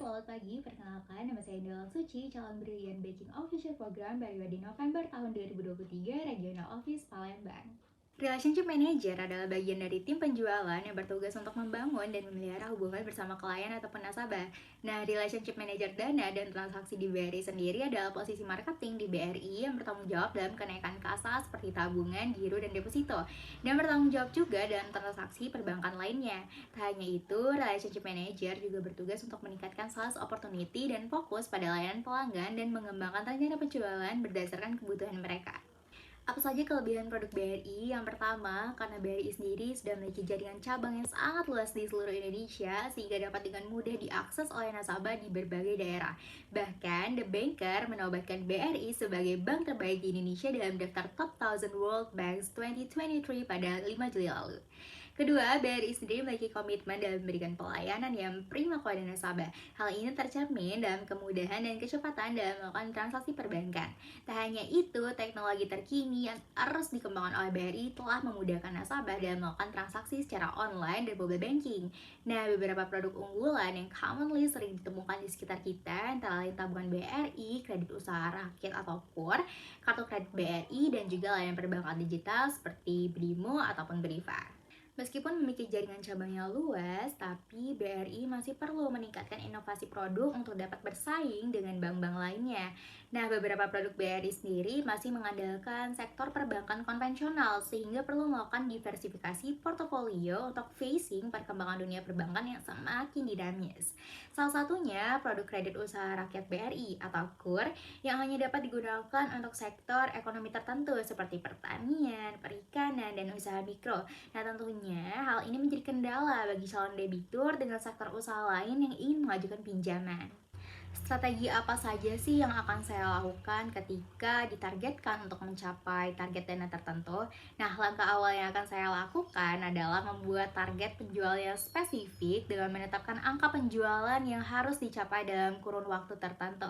selamat pagi. Perkenalkan, nama saya Indra Suci, calon Brilliant Baking Official Program periode November tahun 2023, Regional Office Palembang. Relationship Manager adalah bagian dari tim penjualan yang bertugas untuk membangun dan memelihara hubungan bersama klien ataupun nasabah. Nah, Relationship Manager dana dan transaksi di BRI sendiri adalah posisi marketing di BRI yang bertanggung jawab dalam kenaikan kasa seperti tabungan, giro, dan deposito. Dan bertanggung jawab juga dalam transaksi perbankan lainnya. Tak hanya itu, Relationship Manager juga bertugas untuk meningkatkan sales opportunity dan fokus pada layanan pelanggan dan mengembangkan rencana penjualan berdasarkan kebutuhan mereka. Apa saja kelebihan produk BRI? Yang pertama, karena BRI sendiri sudah memiliki jaringan cabang yang sangat luas di seluruh Indonesia, sehingga dapat dengan mudah diakses oleh nasabah di berbagai daerah. Bahkan, The Banker menobatkan BRI sebagai bank terbaik di Indonesia dalam daftar Top 1000 World Banks 2023 pada 5 Juli lalu. Kedua, BRI sendiri memiliki komitmen dalam memberikan pelayanan yang prima kepada nasabah. Hal ini tercermin dalam kemudahan dan kecepatan dalam melakukan transaksi perbankan. Tak hanya itu, teknologi terkini yang terus dikembangkan oleh BRI telah memudahkan nasabah dalam melakukan transaksi secara online dan mobile banking. Nah, beberapa produk unggulan yang commonly sering ditemukan di sekitar kita antara lain tabungan BRI, kredit usaha rakyat atau KUR, kartu kredit BRI, dan juga layanan perbankan digital seperti BRIMO ataupun BRIVA. Meskipun memiliki jaringan cabang yang luas, tapi BRI masih perlu meningkatkan inovasi produk untuk dapat bersaing dengan bank-bank lainnya. Nah, beberapa produk BRI sendiri masih mengandalkan sektor perbankan konvensional, sehingga perlu melakukan diversifikasi portofolio untuk facing perkembangan dunia perbankan yang semakin dinamis. Salah satunya produk kredit usaha rakyat BRI atau KUR yang hanya dapat digunakan untuk sektor ekonomi tertentu seperti pertanian, perikanan, dan usaha mikro. Nah, tentunya hal ini menjadi kendala bagi calon debitur dengan sektor usaha lain yang ingin mengajukan pinjaman. Strategi apa saja sih yang akan saya lakukan ketika ditargetkan untuk mencapai target dana tertentu? Nah, langkah awal yang akan saya lakukan adalah membuat target penjual yang spesifik dengan menetapkan angka penjualan yang harus dicapai dalam kurun waktu tertentu.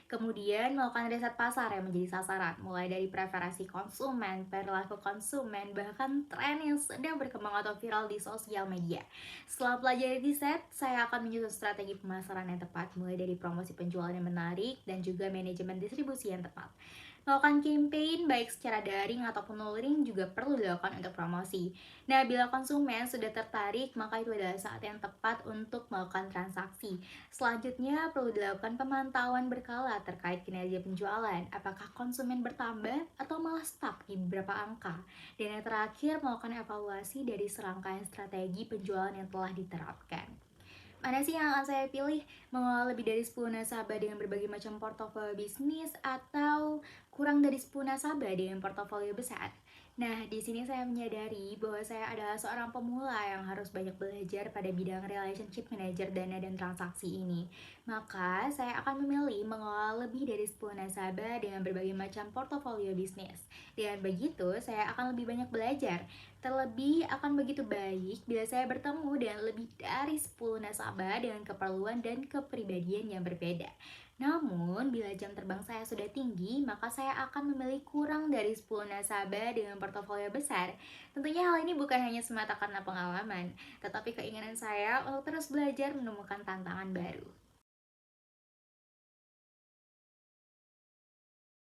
Kemudian, melakukan riset pasar yang menjadi sasaran, mulai dari preferensi konsumen, perilaku konsumen, bahkan tren yang sedang berkembang atau viral di sosial media. Setelah pelajari riset, saya akan menyusun strategi pemasaran yang tepat, mulai dari promosi penjualan yang menarik dan juga manajemen distribusi yang tepat. Melakukan campaign baik secara daring ataupun luring juga perlu dilakukan untuk promosi. Nah, bila konsumen sudah tertarik, maka itu adalah saat yang tepat untuk melakukan transaksi. Selanjutnya, perlu dilakukan pemantauan berkala terkait kinerja penjualan. Apakah konsumen bertambah atau malah stuck di beberapa angka? Dan yang terakhir, melakukan evaluasi dari serangkaian strategi penjualan yang telah diterapkan. Mana sih yang akan saya pilih? Mengelola lebih dari 10 nasabah dengan berbagai macam portofolio bisnis atau kurang dari 10 nasabah dengan portofolio besar? Nah, di sini saya menyadari bahwa saya adalah seorang pemula yang harus banyak belajar pada bidang relationship manager dana dan transaksi ini. Maka, saya akan memilih mengelola lebih dari 10 nasabah dengan berbagai macam portofolio bisnis. Dengan begitu, saya akan lebih banyak belajar. Terlebih akan begitu baik bila saya bertemu dengan lebih dari 10 nasabah dengan keperluan dan kepribadian yang berbeda. Namun, bila jam terbang saya sudah tinggi, maka saya akan memilih kurang dari 10 nasabah dengan portofolio besar. Tentunya hal ini bukan hanya semata karena pengalaman, tetapi keinginan saya untuk terus belajar menemukan tantangan baru.